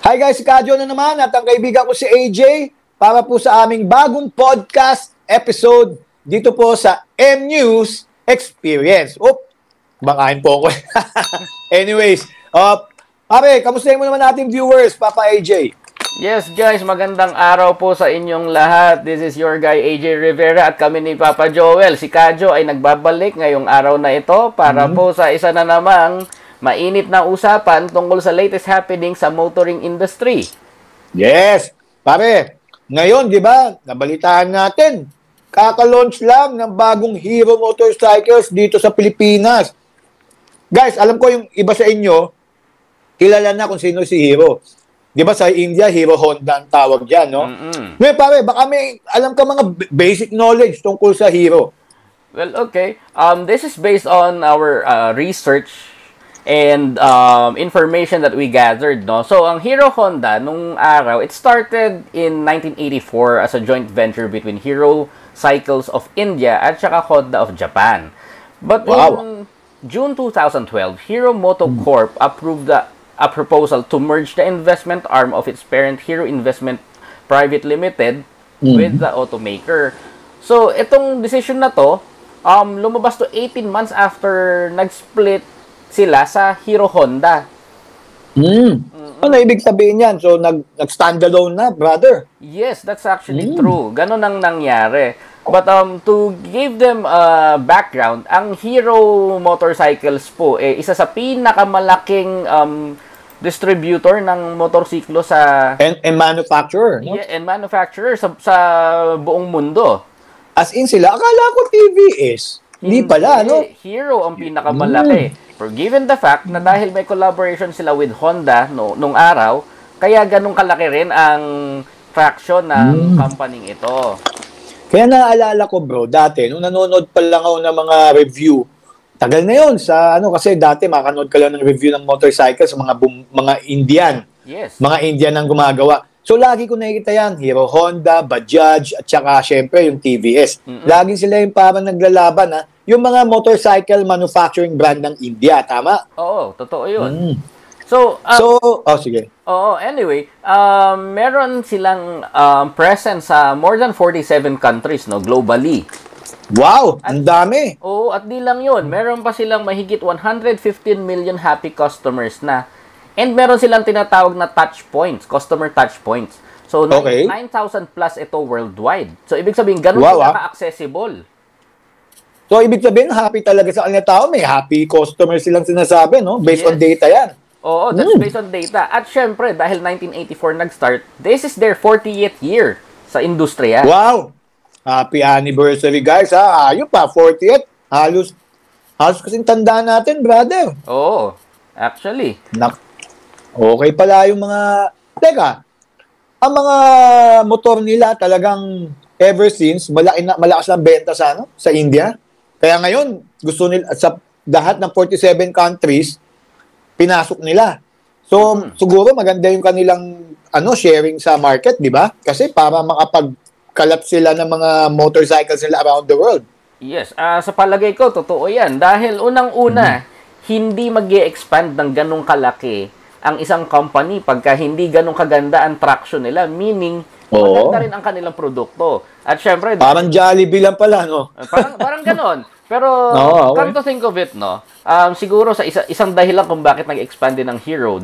Hi guys, si Kadyo na naman at ang kaibigan ko si AJ para po sa aming bagong podcast episode dito po sa M-News Experience. Bakain po ako. Anyways, pare, kamustahin mo naman natin viewers, Papa AJ? Yes guys, magandang araw po sa inyong lahat. This is your guy AJ Rivera at kami ni Papa Joel. Si Kadyo ay nagbabalik ngayong araw na ito para po sa isa na namang mainit na usapan tungkol sa latest happening sa motoring industry. Yes, pare. Ngayon, di ba, nabalitaan natin, kaka-launch lang ng bagong Hero Motorcycles dito sa Pilipinas. Guys, alam ko yung iba sa inyo, kilala na kung sino si Hero. Di ba sa India, Hero Honda ang tawag dyan, no? Ngayon, pare, baka may alam ka mga basic knowledge tungkol sa Hero. Well, okay. This is based on our research and information that we gathered, no? So, ang Hero Honda, nung araw, it started in 1984 as a joint venture between Hero Cycles of India at saka Honda of Japan. But in June 2012, Hero Motocorp approved a proposal to merge the investment arm of its parent Hero Investment Private Limited with the automaker. So, itong decision na to, lumabas to 18 months after nag-split sila sa Hero Honda. Ano ibig sabihin yan? So, nag-standalone na, brother? Yes, that's actually true. Ganon ang nangyari. But to give them background, ang Hero Motorcycles po, isa sa pinakamalaking distributor ng motorsiklo sa... And manufacturer, no? Yeah, and manufacturer sa buong mundo. As in sila, akala ko TVS. Hindi pala, no? Hero ang pinakamalaki. For given the fact na dahil may collaboration sila with Honda nung araw, kaya ganun kalaki rin ang traction ng company ito. Kaya naalala ko bro, dati, nung nanonood pa lang ako ng mga review, tagal na yun sa kasi dati makanood ka lang ng review ng motorcycle sa mga Indian. Yes. Mga Indian ang gumagawa. So lagi ko nakikita yan, Hero Honda, Bajaj, at saka syempre yung TVS. Lagi sila yung parang naglalaban yung mga motorcycle manufacturing brand ng India, tama? Oo, totoo yun. So, sige. Anyway, meron silang presence sa more than 47 countries, no, globally. Wow, ang dami. Oo, at di lang yun. Meron pa silang mahigit 115 million happy customers na. And meron silang tinatawag na touch points, customer touch points. So, 9,000 plus ito worldwide. So, ibig sabihin, ganun sila ka-accessible. So, ibig sabihin, happy talaga sa kanila tao. May happy customers silang sinasabi, no? Based on data yan. Oo, that's based on data. At syempre, dahil 1984 nag-start, this is their 40th year sa industriya. Wow! Happy anniversary, guys, ha? Ayun pa, 40th. Halos kasing tanda natin, brother. Oo, actually. Okay pala yung mga... Teka, ang mga motor nila talagang ever since, malakas ang benta sa India. Kaya ngayon, gusto nila, sa lahat ng 47 countries, pinasok nila. So, siguro maganda yung kanilang sharing sa market, di ba? Kasi para makapagkalat sila ng mga motorcycles nila around the world. Yes, sa palagay ko, totoo yan. Dahil unang-una, hindi mag-e-expand ng ganong kalaki ang isang company pagka hindi ganong kaganda ang traction nila. Meaning, maganda rin ang kanilang produkto. At syempre... Parang Jollibee lang pala, no? Parang ganon. Pero, come to think of it, no? Siguro sa isang dahilan kung bakit nag-expand din ang Hero.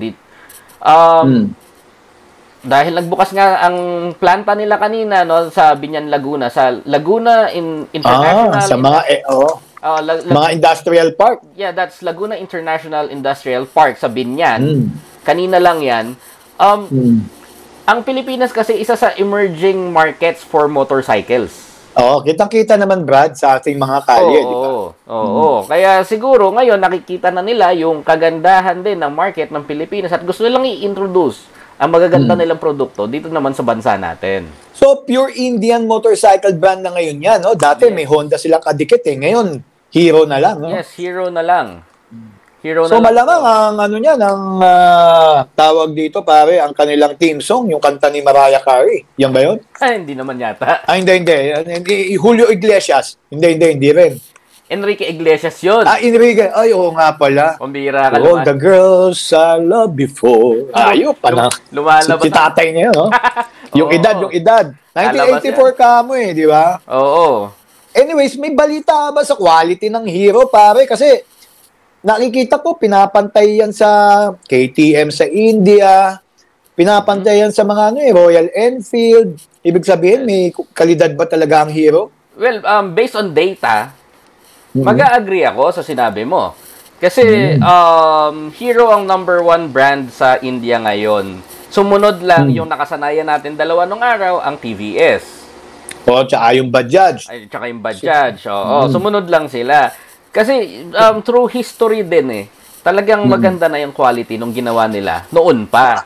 Dahil nagbukas nga ang planta nila kanina, no, sa Biñan, Laguna. Sa Laguna International... sa mga... mga industrial park. Yeah, that's Laguna International Industrial Park sa Biñan. Kanina lang yan. Ang Pilipinas kasi isa sa emerging markets for motorcycles. Oo, kitang-kita naman, Brad, sa ating mga kalye, di ba? Oo. Kaya siguro ngayon nakikita na nila yung kagandahan din ng market ng Pilipinas at gusto nilang i-introduce ang magaganda nilang produkto dito naman sa bansa natin. So, pure Indian motorcycle brand na ngayon yan, no? Dati may Honda silang kadikit eh. Ngayon, Hero na lang, no? Yes, Hero na lang. So, malamang ang tawag dito, pare, ang kanilang team song, yung kanta ni Mariah Carey. Yan ba yun? Ay, hindi naman yata. Hindi. Julio Iglesias. Hindi rin. Enrique Iglesias yun. Enrique. Ay, oo nga pala. Pambira ka Oh, the girls I loved before. Ayop, lumalabas si tatay niya, no? Yung edad. Lalabas 1984 ka mo di ba? Oo. Anyways, may balita ba sa quality ng hero, pare? Kasi nakikita ko, pinapantay yan sa KTM sa India, pinapantay yan sa mga Royal Enfield. Ibig sabihin, may kalidad ba talaga ang hero? Well, based on data, mag-a-agree ako sa sinabi mo. Kasi Hero ang number 1 brand sa India ngayon. Sumunod lang yung nakasanayan natin dalawa nung araw, ang TVS. Tsaka yung Bajaj. Ay, tsaka yung Bajaj. Oo, sumunod lang sila. Kasi through history din talagang maganda na yung quality nung ginawa nila noon pa.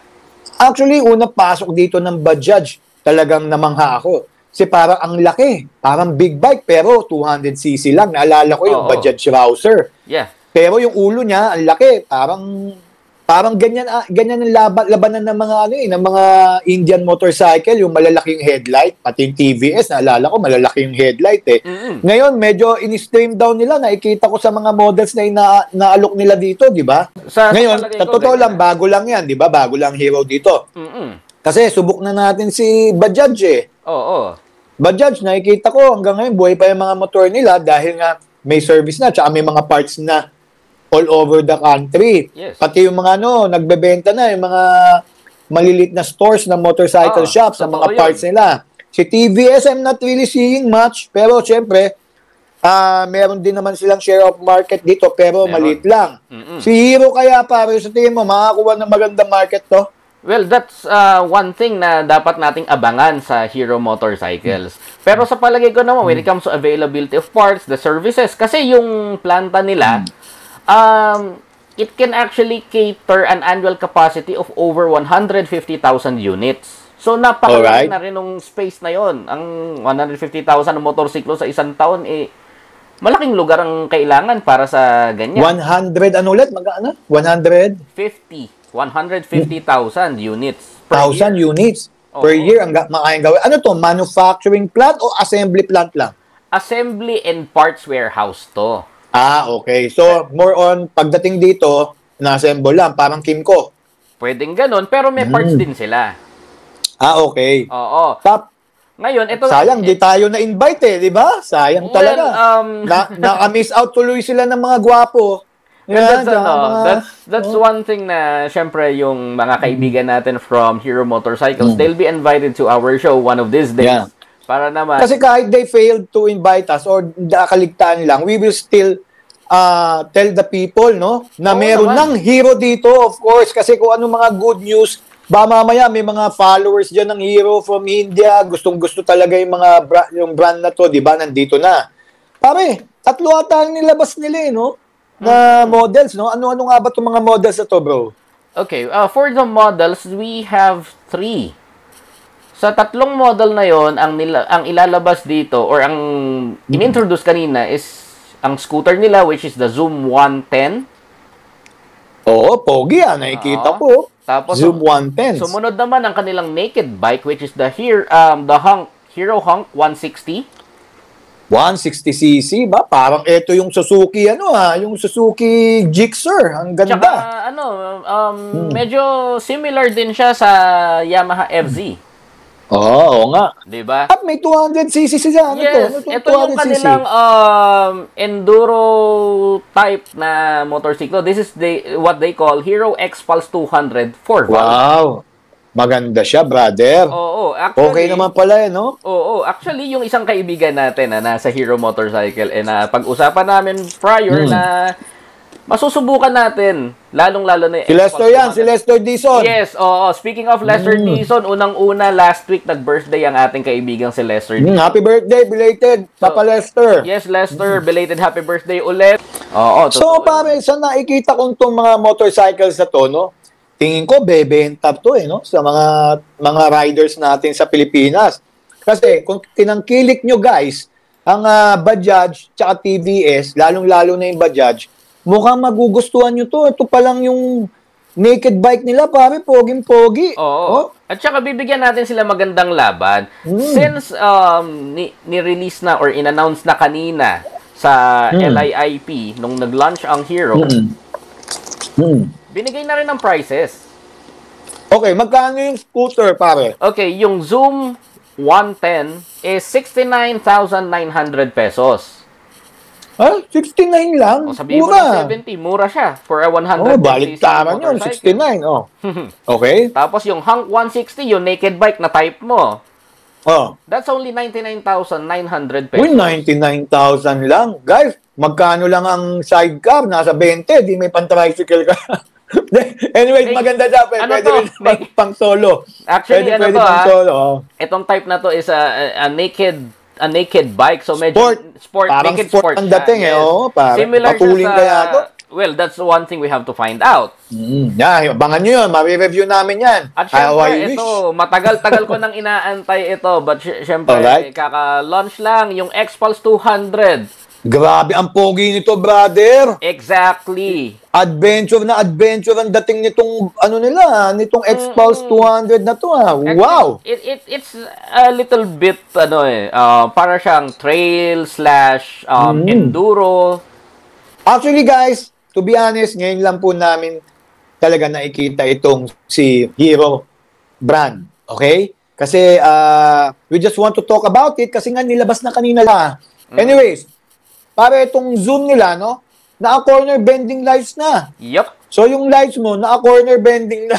Actually, unang pasok dito ng Bajaj, talagang namangha ako. Kasi parang ang laki. Parang big bike, pero 200cc lang. Naalala ko yung Bajaj Rouser. Yeah. Pero yung ulo niya, ang laki. Parang ganyan ang labanan ng mga ng mga Indian motorcycle, yung malalaki yung headlight, pati yung TVS, naalala ko malalaki yung headlight Ngayon medyo in-stream down nila, nakikita ko sa mga models na inaalok nila dito, di ba? Ngayon, totoo lang, bago lang yan, di ba? Bago lang hero dito. Kasi subok na natin si Bajaj Oo. Bajaj, nakikita ko hanggang ngayon buhay pa yung mga motor nila dahil nga may service na, tsaka may mga parts na all over the country. Yes. Pati yung mga nagbebenta na, yung mga malilit na stores na motorcycle shops, sa mga parts nila. Si TVS, I'm not really seeing much, pero syempre, meron din naman silang share of market dito, pero maliit lang. Si Hero kaya, pare, sa tingin mo, makakuha ng magandang market to? Well, that's one thing na dapat nating abangan sa Hero Motorcycles. Pero sa palagay ko naman, when it comes to availability of parts, the services, kasi yung planta nila, it can actually cater an annual capacity of over 150,000 units. So, napakalaki na rin ng space na yon. Ang 150,000 na motorsiklo sa isang taon, malaking lugar ang kailangan para sa ganyan. 100, ano ulit? Magkano? 150,000 units per 1,000 year. units per year ang makayang gawin. Ano to? Manufacturing plant o assembly plant lang? Assembly and parts warehouse to. Okay. So, more on, pagdating dito, na-assemble lang, parang Kimco. Pwedeng ganun, pero may parts din sila. Okay. Oo. Ngayon, ito... Sayang, di tayo na-invite di ba? Sayang talaga. Naka-miss out tuloy sila ng mga gwapo. That's one thing na, syempre, yung mga kaibigan natin from Hero Motorcycles, they'll be invited to our show one of these days. Yeah. Para naman... Kasi kahit they failed to invite us or nakaligtaan lang, we will still tell the people, na meron ng hero dito, of course. Kasi kung ano mga good news, mamaya may mga followers dyan ng hero from India, gustong-gusto talaga yung mga yung brand na to, di ba? Nandito na. Pare, 3 ata ang nilabas nila, na models, Ano-ano nga ba itong mga models na to, bro? Okay, for the models, we have 3. Sa 3 model na yon, ang ilalabas dito or ang in-introduce kanina is ang scooter nila, which is the Zoom 110. Oo, pogi nakikita ko. Tapos Zoom 110. Sumunod naman ang kanilang naked bike, which is the Hero Hunk 160. 160cc ba? Parang ito yung Suzuki, yung Suzuki Gixxer. Ang ganda. Tsaka, medyo similar din siya sa Yamaha FZ. Oo nga. Diba? At may 200cc siya. Yes, ito yung kanilang enduro type na motorsiklo. This is what they call Hero X Pulse 200 4 valve. Wow. Maganda siya, brother. Oo, actually. Okay naman pala, Oo, actually, yung isang kaibigan natin na nasa Hero Motorcycle, na pag-usapan namin prior na masusubukan natin, lalong-lalo na si Lester yan, si Lester Dizon. Yes, oo. Speaking of Lester Dizon, unang-una last week nag-birthday ang ating kaibigang si Lester Dizon. Happy birthday, belated, Papa Lester. Yes, Lester, belated happy birthday ulit. Oo, so, pare, sa nakikita kong itong mga motorcycles na to, tingin ko, bebenta to, sa mga riders natin sa Pilipinas. Kasi, kung tinangkilik nyo, guys, ang Bajaj, tsaka TVS, lalong-lalo na yung Bajaj, mukhang magugustuhan nyo to. Ito pa lang yung naked bike nila, pare, poging-pogi. Oo. At saka bibigyan natin sila magandang laban. Since ni-release na or in-announce na kanina sa LIIP nung nag-launch ang Hero, binigay na rin ng prices. Okay, magkano yung scooter, pare? Okay, yung Zoom 110 is 69,900 pesos. Ha? 69 lang? O sabihin mo Mura. ng 70, mura siya for a 100 Oh, baliktaran yun, 69. Oh. Okay. Tapos yung Hunk 160, yung naked bike na type mo, Oh. that's only 99,900 pesos. Uy, 99,000 lang. Guys, magkano lang ang sidecar? Nasa 20, di may pan-tricycle ka. Anyways, maganda siya. Ano Pwede to? rin pang solo. Actually, pwede to pang solo. Oh. Itong type na to is a naked bike. So medyo sport Parang naked sport ang siya. dating Oh, parang Similar patuling siya kaya to. Well, that's one thing we have to find out. Yeah, abangan nyo yun. Mari-review namin yan. At syempre, ito, matagal-tagal ko nang inaantay ito. But syempre, kaka-launch lang yung X-Pulse 200. Grabe, ang pogi nito, brother. Exactly. Adventure ang dating nitong, nitong X-Pulse 200 na to, Actually, wow. It's a little bit, para siyang trail / enduro. Actually, guys, to be honest, ngayon lang po namin talaga nakikita itong si Hero brand. Okay? Kasi we just want to talk about it kasi nga nilabas na kanina lang. Anyways, para itong Zoom nila, no? Naka-corner bending lights na. Yup. So yung lights mo, naka-corner bending na.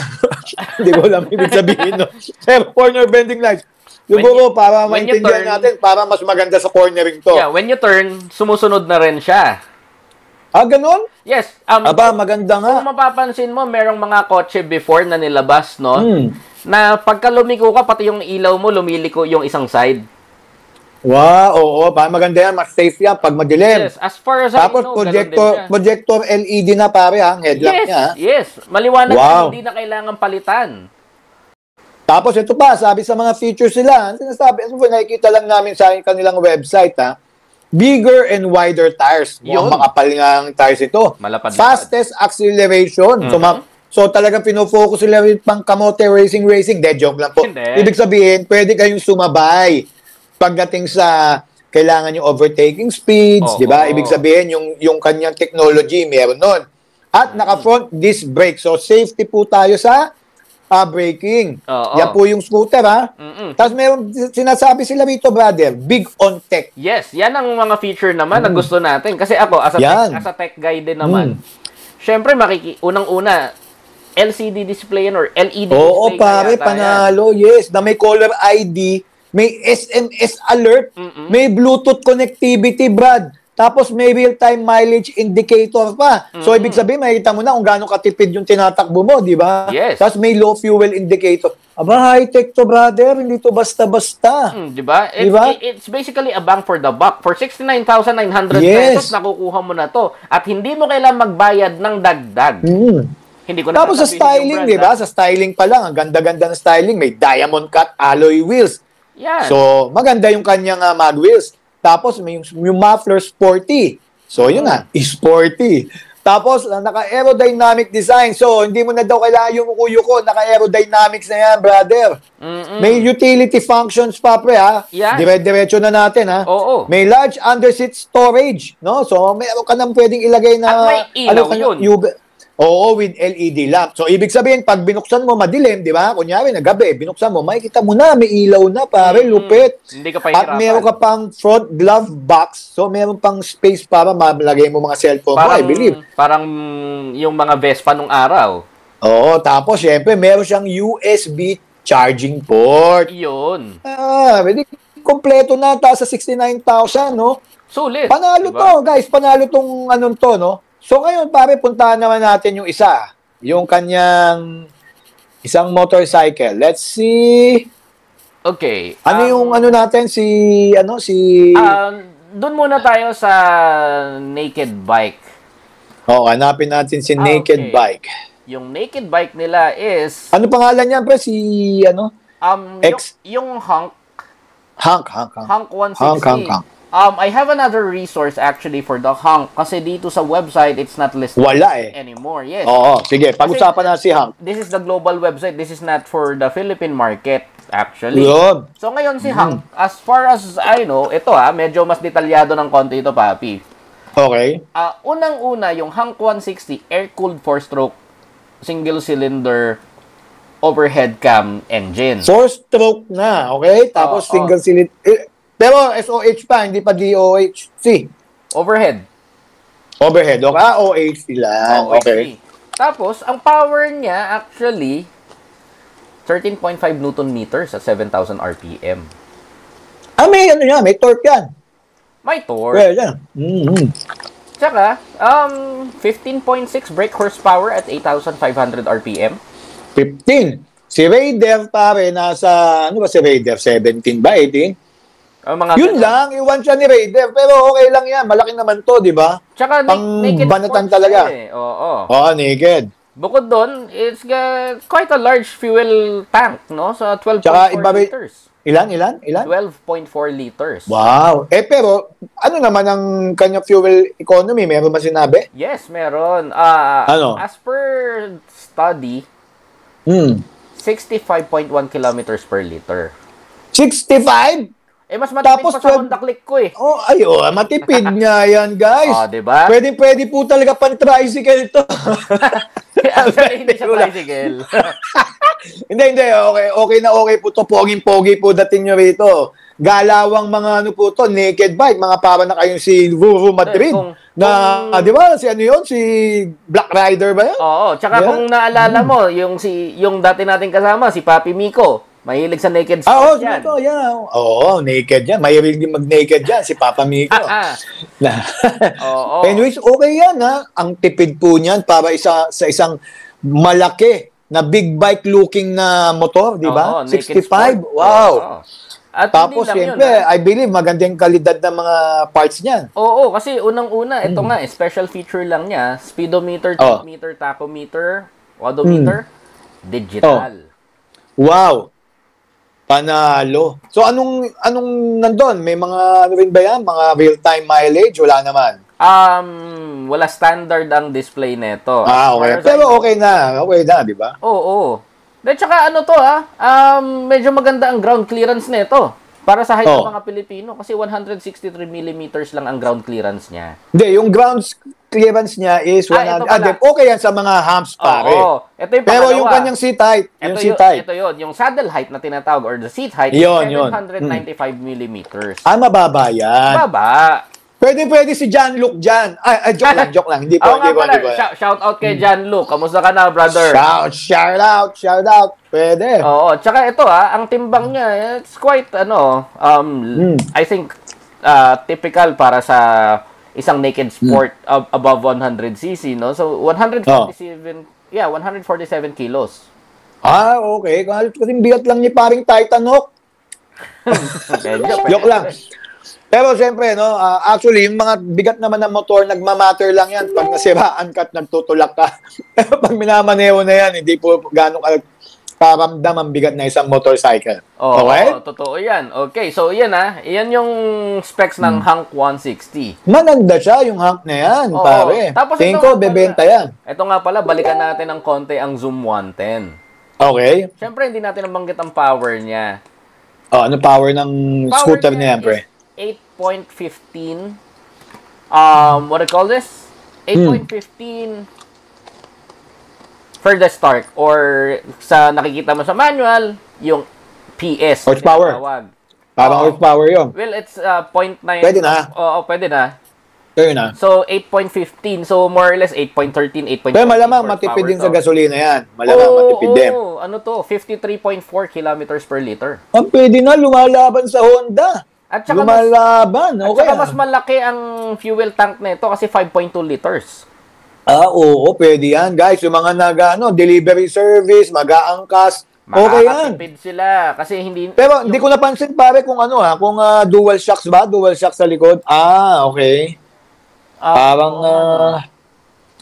Hindi ko alam ibig sabihin, no? Pero corner bending lights. Siguro para maintindihan natin, para mas maganda sa cornering to. Yeah, when you turn, sumusunod na rin siya. Ganun? Yes. Maganda nga. Kung mapapansin mo, merong mga kotse before na nilabas, no? Na pagka lumiko ka, pati yung ilaw mo, lumiliko yung isang side. Wow, oo. Maganda yan. Mas safe yan pag madilim. Yes, as far as Tapos I know, projector LED na pare, ang headlamp niya. Yes, maliwanag na hindi na kailangan palitan. Tapos ito pa, sabi sa mga features nila, sinasabi, nakikita lang namin sa kanilang website, bigger and wider tires. Makapal nga ang tires ito. Malapad. Fastest acceleration. So talagang pinofocus sila with pang kamote racing. De, joke lang po. Hindi. Ibig sabihin, pwede kayong sumabay pagdating sa kailangan yung overtaking speeds, di ba? Ibig sabihin, yung kanyang technology, meron nun. At naka-front disc brake. So safety po tayo sa braking. Yan po yung scooter, Tapos meron, sinasabi sila rito, brother, big on tech. Yes, yan ang mga feature naman na gusto natin. Kasi ako, as a tech guy din naman, syempre, unang-una, LCD display or LED display. Oo, pare, panalo, yes. Na may caller ID, may SMS alert, may Bluetooth connectivity, Brad. Tapos may real-time mileage indicator pa. So, ibig sabihin, makikita mo na kung gaano katipid yung tinatakbo mo, di ba? Yes. Tapos may low fuel indicator. Aba, high-tech to, brother. Hindi to basta-basta. Di ba? It's basically a bang for the buck. For 69,900 pesos, nakukuha mo na to. At hindi mo kailangan magbayad ng dagdag. Hindi ko na tapos sa styling, di ba? Sa styling pa lang, ang ganda-ganda ng styling. May diamond cut alloy wheels. Yan. So, maganda yung kanyang mag wheels. Tapos, may yung muffler sporty. So, yun na, sporty. Tapos, naka-aerodynamic design. So, hindi mo na daw kailangan yung ko. Naka-aerodynamics na yan, brother. May utility functions pa, pre, Yan. Dire-diretso na natin, Oo. May large underseat storage, no? So, meron ka nang pwedeng ilagay na... At may ilaw yun. Oo, with LED lamp. So, ibig sabihin, pag binuksan mo, madilim, di ba? Kunyari, nagabi, binuksan mo, makikita mo na, may ilaw na, pare, lupit. Hindi ka pa hirapan. At meron ka pang front glove box. So, meron pang space para malagay mo mga cellphone mo, I believe. Parang yung mga Vespa nung araw. Oo, tapos, syempre, meron siyang USB charging port. Yun. Pwede, kompleto na, taas sa 69,000, no? Sulit. Panalo diba? to, guys. Panalo tong anong to, no? So ngayon, pare, puntahan naman natin yung isa. Yung kanyang isang motorcycle. Let's see. Okay. Yung natin? Doon muna tayo sa naked bike. Hanapin natin si naked bike. Yung naked bike nila is... Ano pangalan niya, pre? Yung Hunk. Hunk 160. Hunk. I have another resource actually for the Hunk kasi dito sa website it's not listed anymore. Yes. Oo, sige. Pag-usapan na si Hunk. This is the global website. This is not for the Philippine market. Actually. Yun. So ngayon si Hank, as far as I know, ito medyo mas detalyado ng konti ito, Papi. Okay. Unang-una, yung Hank 160 air-cooled 4-stroke single cylinder overhead cam engine. 4-stroke na, okay? Tapos single cylinder. Pero SOH pa, hindi pa DOHC. Overhead. Overhead. Okay. OH sila. Okay. Tapos, ang power niya actually 13.5 Newton meters at 7,000 RPM. May ano yan, may torque yan. May torque. Well, yan. Tsaka, 15.6 brake horsepower at 8,500 RPM. 15. Si Raider pare, nasa, ano ba si Raider? 17 ba? 18? Yun lang, iwan siya ni Raider. Pero okay lang yan. Malaki naman to, di ba? Tsaka naked banatan sports talaga. Oo, naked. Bukod doon, it's got quite a large fuel tank, no? So, 12.4 liters. Ilan? 12.4 liters. Wow. Pero, ano naman ang kanyang fuel economy? Meron ba sinabi? Yes, meron. Ano? As per study, 65.1 kilometers per liter. 65? Mas matipid pa sa Honda Click ko eh. Matipid nga yan, guys. Diba? Pwede po talaga pan-tricycle to. Hindi siya tricycle. Hindi. Okay po to. Poging-pogi po dating nyo rito. Galawang mga ano po to, naked bike. Mga para na kayong si Ruru Madrid. Di ba? Si ano yun? Si Black Rider ba yun? Oo. Tsaka kung naalala mo, yung dati nating kasama, si Papi Miko. Mahilig sa naked sports yan. Naked yan. Mahilig din mag-naked yan. Si Papa Miko. Anyways, okay yan ha. Ang tipid po niyan para sa isang malaki na big bike looking na motor, di ba? 65. Wow. At tapos, siyempre, I believe, magandang kalidad ng mga parts niyan. Oo, kasi unang-una, ito nga, special feature lang niya, speedometer, meter, tachometer, odometer, digital. Wow. Panalo. So, anong nandun? May mga, ano rin ba yan? Mga real-time mileage? Wala naman. Wala standard ang display nito. Okay. Pero okay na, di ba? Oo. Tsaka ano to medyo maganda ang ground clearance nito. Para sa height ng mga Pilipino. Kasi 163 millimeters lang ang ground clearance niya. Hindi, yung ground clearance niya is 100. Okay yan sa mga humps, pare. Ito yung pero yung kanyang seat height. Ito yun. Yung saddle height na tinatawag or the seat height is 795 millimeters. Mababa yan. Baba. Pwede si John Luke dyan. Joke lang. Hindi po. Shout out kay John Luke. Kamusta ka na, brother? Shout out. Pwede. Oo. Tsaka ito ang timbang niya, it's quite, I think, typical para sa isang naked sport above 100cc, no? So, 147 kilos. Okay. Kasi bigat lang ni paring Titan Hawk. Joke lang. Pero siyempre, actually, yung mga bigat naman ng motor, nagmamatter lang yan pag nasiraan ka at nagtutulak ka. Pero pag minamaneho na yan, hindi po gano'ng karamdam ang bigat na isang motorcycle. Okay? Totoo yan. Okay, so yan Yan yung specs ng Hank 160. Maganda siya, yung Hank na yan, pare. Tingin ko, bebenta yan. Ito nga pala, balikan natin ng konti ang Zoom 110. Okay. Siyempre, hindi natin nabanggit ang power niya. Ano power ng scooter niya yan, pre? 8.15 what do you call this? 8.15 furthest torque or sa nakikita mo sa manual, yung PS. Horsepower. Parang horsepower yun. Well, it's 0.9. Pwede na. Oo, pwede na. Pwede na. So, 8.15. So, more or less 8.13, 8.14. Pero malamang matipid din sa gasolina yan. Malamang matipid din. Ano to? 53.4 kilometers per liter. Pwede na, lumalaban sa Honda. At saka lumalaban. At saka mas malaki ang fuel tank nito kasi 5.2 liters. Oo, pwede yan. Guys, yung mga delivery service, mag-aangkas, okay yan. Makakatipid sila kasi hindi... Pero hindi ko napansin pare kung kung dual shocks ba? Dual shocks sa likod? Okay. Parang,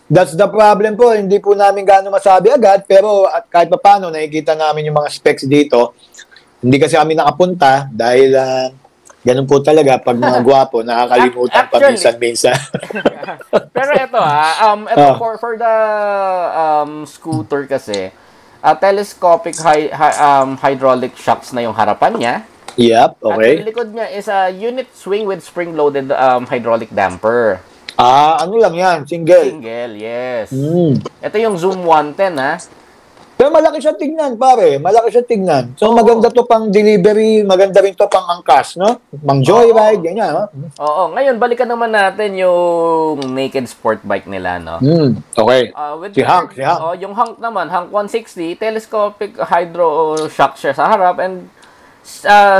that's the problem po. Hindi po namin gaano masabi agad, pero at kahit pa paano, nakikita namin yung mga specs dito. Hindi kasi kami nakapunta dahil... ganun po talaga pag mga gwapo, nakakalimutan pa minsan-minsan. Pero ito for the scooter kasi, telescopic hydraulic shocks na yung harapan niya. Yep, okay. At yung likod niya is a unit swing with spring-loaded hydraulic damper. Ano lang yan? Single. Single, yes. Mm. Ito yung Zoom 110, ha? Pero malaki siya tignan, pare. Malaki siya tignan. So, Oo. maganda to pang delivery, maganda rin to pang angkas, no? Pang joyride, ganyan, no? Oo. Ngayon, balikan naman natin yung naked sport bike nila, no? Okay. With Si Hank. yung Hank naman, Hank 160, telescopic hydro shock siya sa harap and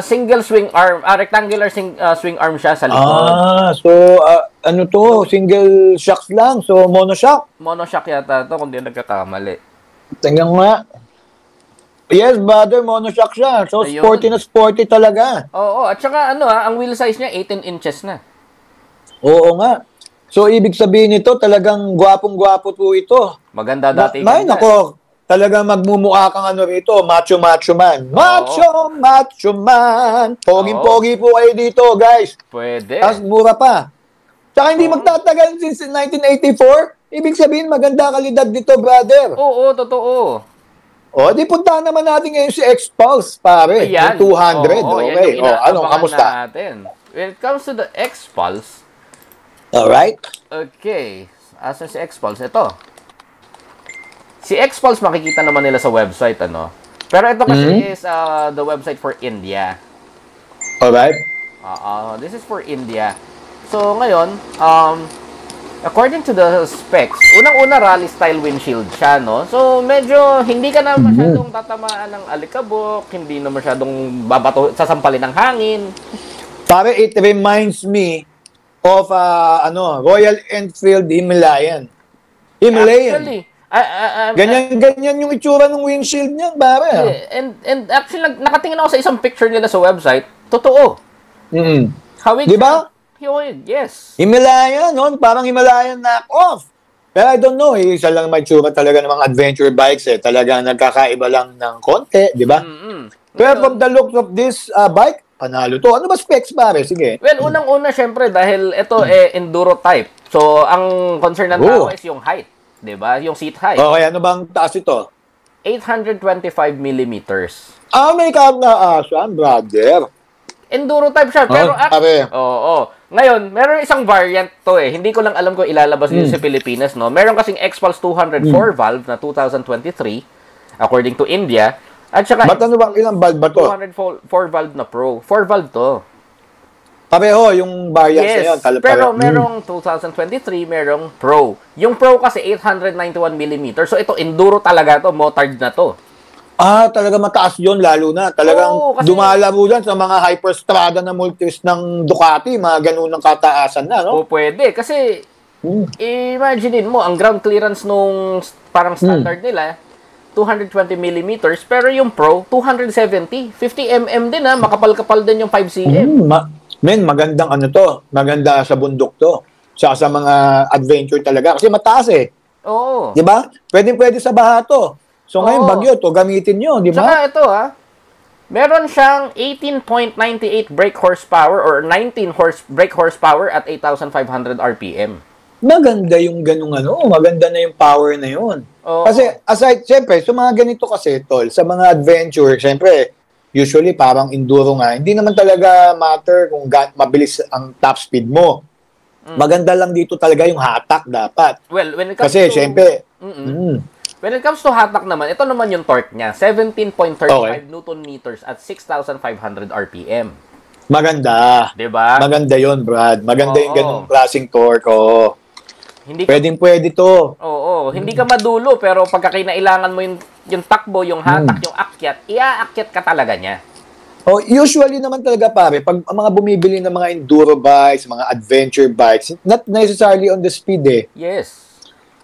single swing arm, rectangular swing arm siya sa likod. So, ano to? Single shocks lang. So, monoshock. Monoshock yata to kung di nagkakamali. Tingnan nga. Yes, brother, monoshock siya. So, Ayun. sporty na sporty talaga. Oo, at saka ang wheel size niya 18 inches na. Oo nga. So, ibig sabihin nito, talagang gwapong-gwapo po ito. Maganda dati. May nako, talagang magmumukha kang ano rito, macho-macho man. Macho man. Poging-pogi po kayo dito, guys. Pwede. Tapos mura pa. Tsaka hindi magtatagal since 1984. Ibig sabihin, maganda kalidad dito, brother. Oo, totoo. O, di punta naman natin ngayon si X-Pulse, pare. Ayan. Yung 200. Oo, Okay. yan yung Ano, inaabangan kamusta? natin. When it comes to the X-Pulse, Alright. okay. Asa si X-Pulse? Ito. Si X-Pulse makikita naman nila sa website, ano? Pero ito kasi is the website for India. Alright. This is for India. So, ngayon, according to the specs, unang-una rally style windshield siya, no? So, medyo hindi ka na masyadong tatamaan ng alikabok, hindi na masyadong sasampalin ng hangin. Pare, it reminds me of Royal Enfield Himalayan. Actually, Ganyan yung itsura ng windshield niyan, pare. and actually, nakatingin ako sa isang picture nila sa website. Totoo. Hawig Di ba? Yes. Himalayan, no? Parang Himalayan knock-off. Pero I don't know, isa lang may tsura talaga ng mga adventure bikes Talaga nagkakaiba lang ng konti, di ba? Pero from the looks of this bike, panalo to. Ano ba specs, pare? Sige. Well, unang-una, syempre, dahil ito enduro type. So, ang concern ng tao is yung height. Di ba? Yung seat height. Okay, ano bang taas ito? 825 millimeters. May kaasaan, brother. Enduro type siya. Pero oo. Ngayon, meron isang variant to Hindi ko lang alam kung ilalabas dito sa Pilipinas, no? Meron kasing X-Pulse 204 valve na 2023, according to India. At saka, Ba't ano bang ilang valve ba to? 204 valve na Pro. 4 valve to. Pareho, yung variants na yun. Pero merong 2023, merong Pro. Yung Pro kasi 891 mm. So, ito, enduro talaga to. Motard na to. Talaga mataas yun, lalo na. Talagang dumalaro yan sa mga hyperstrada na multis ng Ducati, mga ganun ng kataasan na, no? Pwede. Kasi, imaginein mo, ang ground clearance nung parang standard nila, 220 mm, pero yung Pro, 270. 50 mm din makapal-kapal din yung 5 cm. Magandang maganda sa bundok to. Sa mga adventure talaga. Kasi mataas Oo. Di ba? Pwede sa baha to. So ngayon, bagyo to, gamitin nyo, di ba? Saka ito meron siyang 18.98 brake horsepower or 19 brake horsepower at 8,500 RPM. Maganda yung ganung maganda na yung power na yun. Kasi aside, siyempre, sa mga ganito kasi, tol, sa mga adventure, siyempre, usually parang enduro nga, hindi naman talaga matter kung mabilis ang top speed mo. Maganda lang dito talaga yung hatak dapat. Well, when it comes kasi, siyempre, when it comes to hatak naman, ito naman yung torque niya. 17.35 Newton meters at 6,500 RPM. Maganda. Diba? Maganda yon, Brad. Maganda yung ganung klaseng torque. Pwede to. Oo. Hindi ka madulo, pero pagka kinailangan mo yung takbo, yung hatak, yung akyat, iaakyat ka talaga niya. Usually naman talaga, pare, pag mga bumibili ng mga enduro bikes, mga adventure bikes, not necessarily on the speed Yes.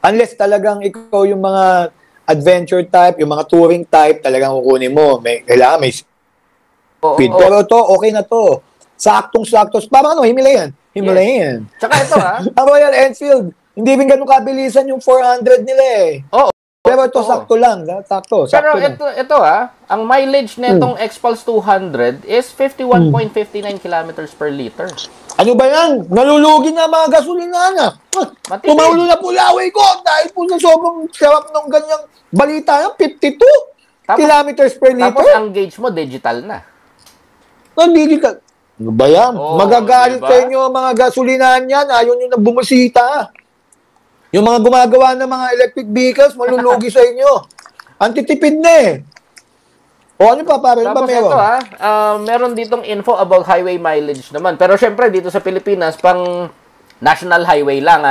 Unless talagang ikaw yung mga adventure type, yung mga touring type, talagang kukunin mo. Kailangan may speed. Pero to, okay na to. Saktong-sakto. Parang Himalayan. Yes. Tsaka ito ang Royal Enfield, hindi rin ganun kabilisan yung 400 nila Oo. Pero ito, sakto lang. Sakto. Pero Lang. ito ang mileage nitong Xpulse 200 is 51.59 kilometers per liter. Ano ba yan? Nalulugi na mga gasolina. Tumaulo na po laway ko dahil po sa sobrang sarap ng ganyang balita. 52 kilometers per liter. Tapos ang gauge mo, digital na. Digital. Ano ba yan? Magagalit diba? sa inyo mga gasolinahan yan. Ayaw nyo na bumusita. Yung mga gumagawa ng mga electric vehicles, malulugi sa inyo. Antitipid na eh. O ano pa pare? Tapos meron? ito meron ditong info about highway mileage naman. Pero syempre dito sa Pilipinas, pang national highway lang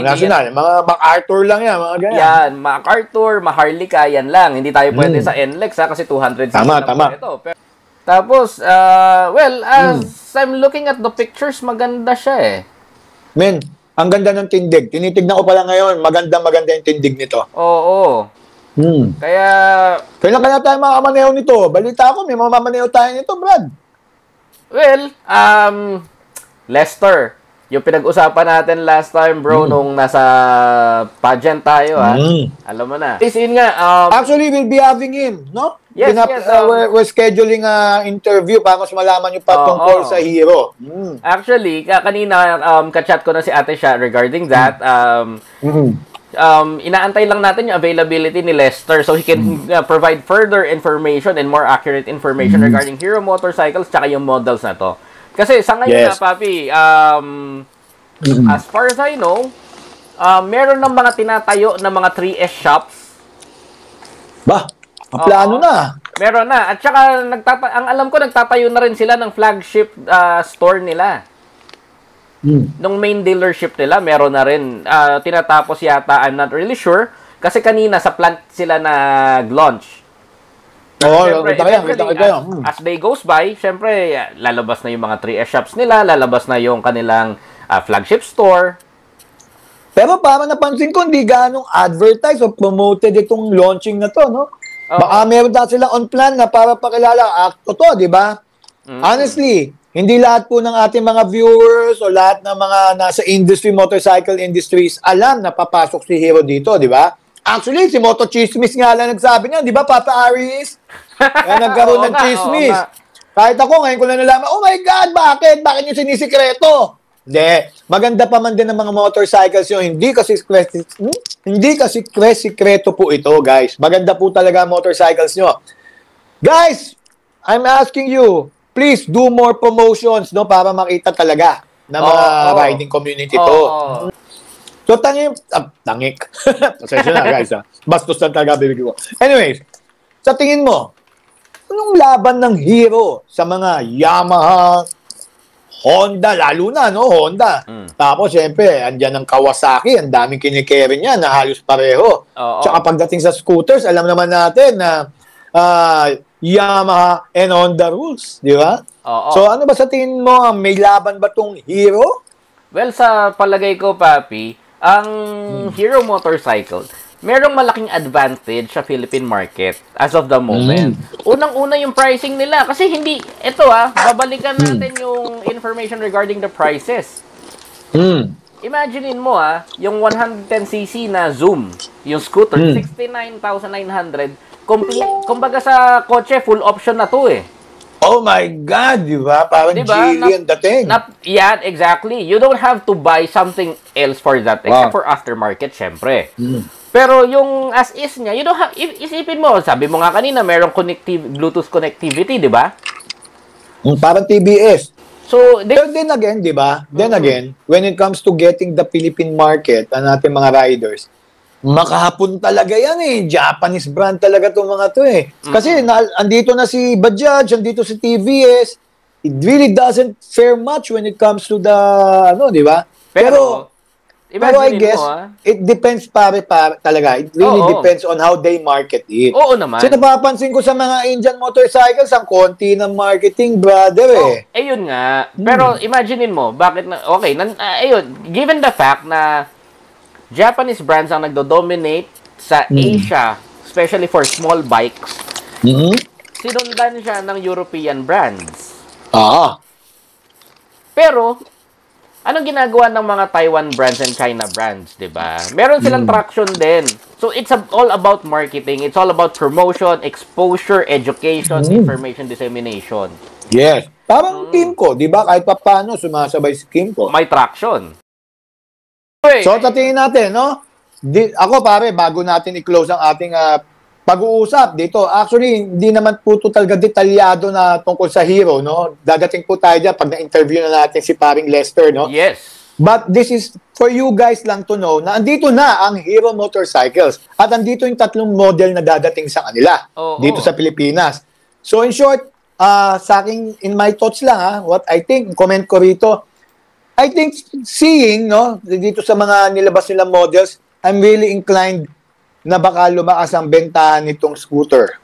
national. Mga MacArthur lang yan. Mga ganyan. Yan, MacArthur, Maharlika, yan lang. Hindi tayo pwede sa NLEX kasi 200cc tama. ito. Tapos, as I'm looking at the pictures, maganda siya eh. Men, ang ganda ng tindig. Tinitignan ko pala ngayon, maganda yung tindig nito. Oo. Kaya... Kailan kaya tayo makamaneho nito? Balita ko, may mamamaneho tayo nito, Brad. Well, Lester, yung pinag-usapan natin last time, bro, nung nasa pageant tayo, Alam mo na. Yun nga, actually, we'll be having him, no? Yes, we're scheduling an interview para mas malaman yung patungkol sa hero. Actually, kanina ka-chat ko na si Ate Sha regarding that. Inaantay lang natin yung availability ni Lester so he can provide further information and more accurate information regarding Hero motorcycles tsaka yung models na to. Kasi sa ngayon Papi, as far as I know, meron ng mga tinatayo na mga 3S shops. Plano na. Meron na. At saka, ang alam ko, nagtatayo na rin sila ng flagship store nila. Nung main dealership nila, meron na rin. Tinatapos yata, I'm not really sure. Kasi kanina, sa plant sila nag-launch. As day goes by, syempre, lalabas na yung mga 3S shops nila, lalabas na yung kanilang flagship store. Pero para napansin ko, hindi ganong advertise o promoted itong launching na to, no? Baka meron na sila on plan na para pakilala. Totoo, di ba? Honestly, hindi lahat po ng ating mga viewers o lahat ng mga nasa industry, motorcycle industries, alam na papasok si Hero dito, di ba? Actually, si Moto Chismis nga lang nagsabi niya, di ba, Papa Aris? Kaya nagkaroon ng chismis. Kahit ako, ngayon ko na nalaman, oh my God, bakit? Bakit yung sinisikreto? Hindi. Maganda pa man din ng mga motorcycles yun. Hindi kasi sikreto po ito, guys. Maganda po talaga ang motorcycles nyo. Guys, I'm asking you, please do more promotions, no, para makita talaga ng mga riding community to. So, tangik. Pasensya na, guys. Bastos lang talaga bibigyan ko. Anyways, sa tingin mo, anong laban ng Hero sa mga Yamaha, Honda, lalo na, no? Honda. Tapos, syempre, andyan ang Kawasaki. Ang daming kinikerry niya na halos pareho. Tsaka pagdating sa scooters, alam naman natin na Yamaha and Honda rules. Di ba? So, ano ba sa tingin mo? May laban ba tong Hero? Well, sa palagay ko, Papi, ang Hero motorcycle, merong malaking advantage sa Philippine market as of the moment. Unang-una yung pricing nila. Kasi hindi, babalikan natin yung information regarding the prices. Imaginein mo yung 110cc na Zoom, yung scooter, 69,900. Kumbaga sa kotse, full option na to eh. Oh my God, di ba? Parang Geely ang dating. Yeah, exactly. You don't have to buy something else for that, except for aftermarket, syempre. Pero yung as is niya, you don't have, isipin mo, sabi mo nga kanina, merong Bluetooth connectivity, di ba? Parang TBS. So, Pero then again, di ba? Then again, when it comes to getting the Philippine market, ang ating mga riders, makahapon talaga yan eh. Japanese brand talaga itong mga to eh. Kasi andito na si Bajaj, andito si TVS. It really doesn't fare much when it comes to the, di ba? Pero I guess, it depends talaga. It really depends on how they market it. Oo naman. Kasi napapansin ko sa mga Indian motorcycles, ang konti ng marketing, brother eh. Ayun nga. Pero imaginein mo, bakit given the fact na Japanese brands ang nagdo-dominate sa Asia, especially for small bikes, sinundan siya ng European brands. Pero, anong ginagawa ng mga Taiwan brands and China brands, 'di ba? Meron silang traction din. So it's all about marketing. It's all about promotion, exposure, education, information dissemination. Yes. Parang Kimco, 'di ba? Kahit paano sumasabay si Kimco. May traction. So tatingin natin, no? Ako pare, bago natin i-close ang ating pag-uusap dito. Actually, hindi naman po talaga detalyado na tungkol sa Hero, no? Dadating po tayo dyan pag na-interview na natin si paring Lester, no? Yes. But this is for you guys lang to know na andito na ang Hero Motorcycles at andito yung 3 model na dadating sa kanila dito sa Pilipinas. So in short, sa aking, in my thoughts lang, what I think, comment ko rito, I think seeing, no, dito sa mga nilabas nilang models, I'm really inclined na baka lumakas ang bentahan nitong scooter.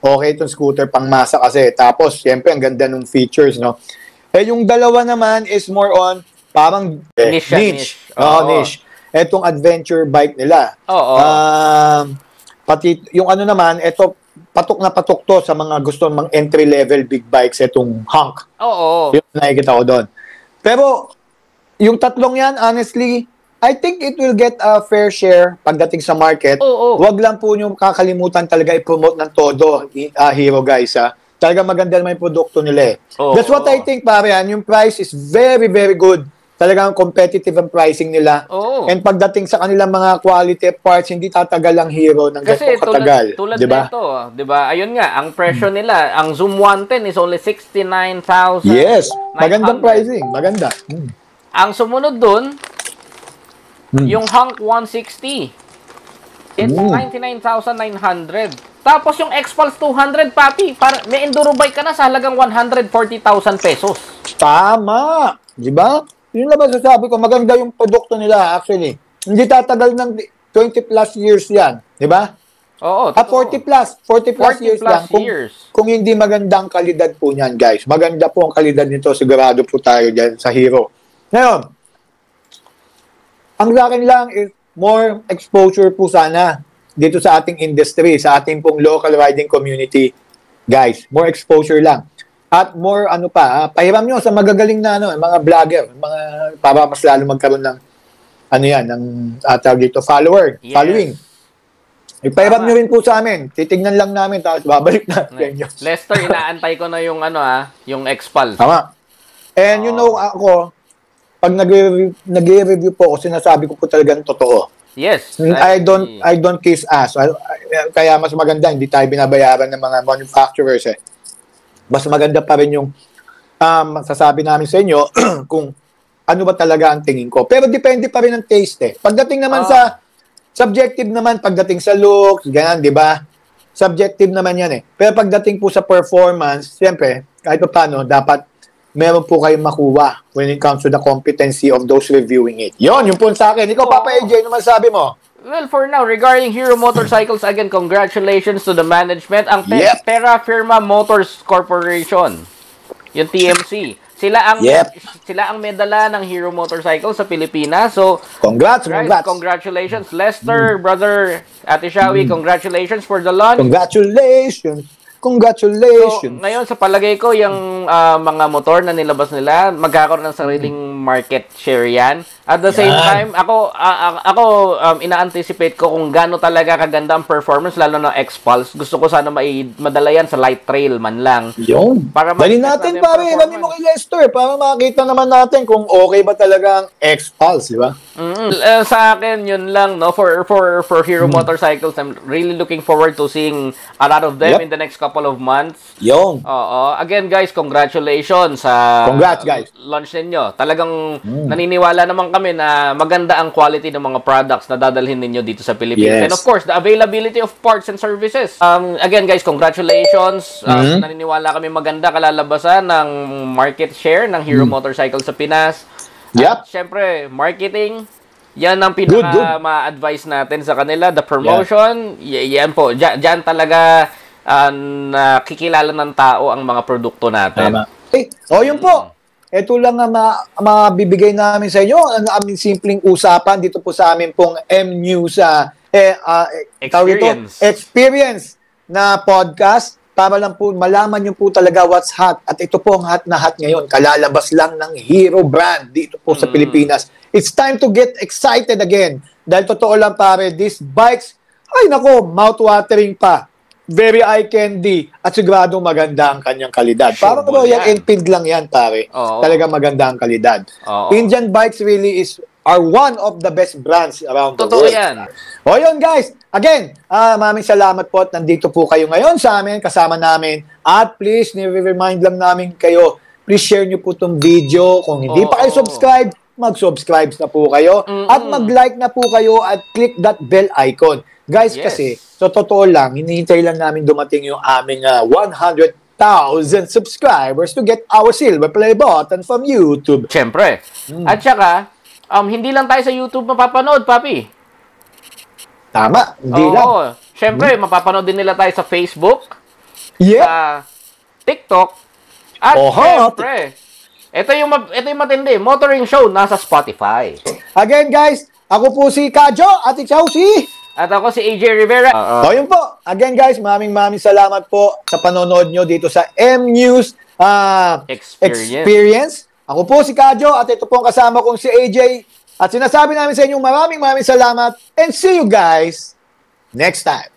Okay, itong scooter pang masa kasi. Tapos, siyempre, ang ganda ng features, no? Eh, yung dalawa naman is more on parang niche. Niche. Etong adventure bike nila. Pati yung ano naman, eto, patok na patok to sa mga gusto mang entry-level big bikes, etong hunk. Yung nakikita ko doon. Pero, yung tatlong yan, honestly, I think it will get a fair share pagdating sa market. Wag lang po nyo kakalimutan talaga i-promote ng todo, Hero guys. Talaga maganda naman yung produkto nila. That's what I think, pare. Yung price is very, very good. Talagang competitive ang pricing nila. And pagdating sa kanilang mga quality parts, hindi tatagal ang Hero ng ganito katagal. Tulad nito, di ba? Ayun nga, ang presyo nila, ang Zoom 110 is only 69,000. Yes, magandang pricing. Maganda. Ang sumunod dun, yung Hunk 160. It's 99,900. Tapos yung X-Pulse 200, papi, may enduro bike ka na sa halagang 140,000 pesos. Tama! Di ba? Yun lang masasabi ko, maganda yung produkto nila actually. Hindi tatagal ng 20 plus years yan. Di ba? 40 plus years lang. Kung hindi magandang kalidad po niyan, guys. Maganda po ang kalidad nito. Sigurado po tayo dyan sa Hero. Ngayon, ang akin lang is more exposure po sana dito sa ating industry, sa ating pong local riding community. Guys, more exposure lang. At more, pahiram nyo sa magagaling na mga vlogger, para mas lalo magkaroon ng, ng tawag dito, following. Ipahiram nyo rin po sa amin. Titignan lang namin, tapos babalik natin. Lester, inaantay ko na yung, yung X-Pulse. Tama. And ako, pag nag-review po ako, sinasabi ko po talagang totoo. Yes. I don't kiss ass. Kaya mas maganda, hindi tayo binabayaran ng mga manufacturers. Mas maganda pa rin yung masasabi namin sa inyo kung ano ba talaga ang tingin ko. Pero depende pa rin ang taste. Pagdating naman sa subjective naman, pagdating sa looks, ganyan, di ba? Subjective naman yan Pero pagdating po sa performance, siyempre, kahit pa paano, dapat meron po kayong makuha when it comes to the competency of those reviewing it. Yung po sa akin. Ikaw, Papa AJ, ano masabi mo? Well, for now, regarding Hero Motorcycles, again, congratulations to the management. Ang Terra Firma Motors Corporation, yung TMC. Sila ang medala ng Hero Motorcycles sa Pilipinas. So, congrats. Congratulations, Lester, brother, Ate Shawi, congratulations for the launch. Congratulations. So, ngayon sa palagay ko, yung mga motor na nilabas nila, magkakaroon ng sariling market share yan. At the same time, ako ina-anticipate ko kung gaano talaga kaganda ang performance, lalo na X-Pulse. Gusto ko sana madala yan sa light trail man lang. Dali natin, pare. Dali mo kay Lester para makita naman natin kung okay ba talaga ang X-Pulse, di ba? Sa akin, yun lang, no? For Hero Motorcycles, I'm really looking forward to seeing a lot of them in the next couple of months. Again, guys, congratulations sa launch ninyo. Talagang naniniwala naman kami na maganda ang quality ng mga products na dadalhin ninyo dito sa Pilipinas. And of course, the availability of parts and services. Again, guys, congratulations. Naniniwala kami maganda kalalabasan ng market share ng Hero Motorcycle sa Pinas. At syempre, marketing, yan ang pinaka-ma-advise natin sa kanila. The promotion, yan po. Diyan talaga nakikilala ng tao ang mga produkto natin. Yun po. Ito lang ang mabibigay namin sa inyo. Ang aming simpleng usapan dito po sa amin pong M-News experience na podcast para lang po malaman nyo po talaga what's hot. At ito po ang hot na hot ngayon. Kalalabas lang ng Hero brand dito po sa Pilipinas. It's time to get excited again. Dahil totoo lang pare, these bikes, ay nako, mouth-watering pa. Very eye candy. At sigurado maganda ang kanyang kalidad. Sure Parang Royal Enfield lang yan pare. Oo. Talaga maganda ang kalidad. Oo. Indian bikes really are one of the best brands around the Totoo world. yan. O yun guys, again, maraming salamat po at nandito po kayo ngayon sa amin, kasama namin. At please, nire-remind lang namin kayo, please share nyo po itong video. Kung hindi pa kayo subscribe, mag-subscribe na po kayo. At mag-like na po kayo at click that bell icon. Guys, Yes. kasi, sa totoo lang, hinihintay lang namin dumating yung aming 100,000 subscribers to get our silver play button from YouTube. Siyempre. At saka, hindi lang tayo sa YouTube mapapanood, papi. Tama, hindi lang. Oo. Siyempre, mapapanood din nila tayo sa Facebook, Yeah. sa TikTok, at Oho. siyempre, ito yung matindi, Motoring Show nasa Spotify. Again guys, ako po si Kajo at ikaw si... At ako si AJ Rivera. So yun po. Again guys, maraming salamat po sa panonood nyo dito sa M-News Experience. Ako po si Kajo at ito po ang kasama kong si AJ. At sinasabi namin sa inyo maraming salamat and see you guys next time.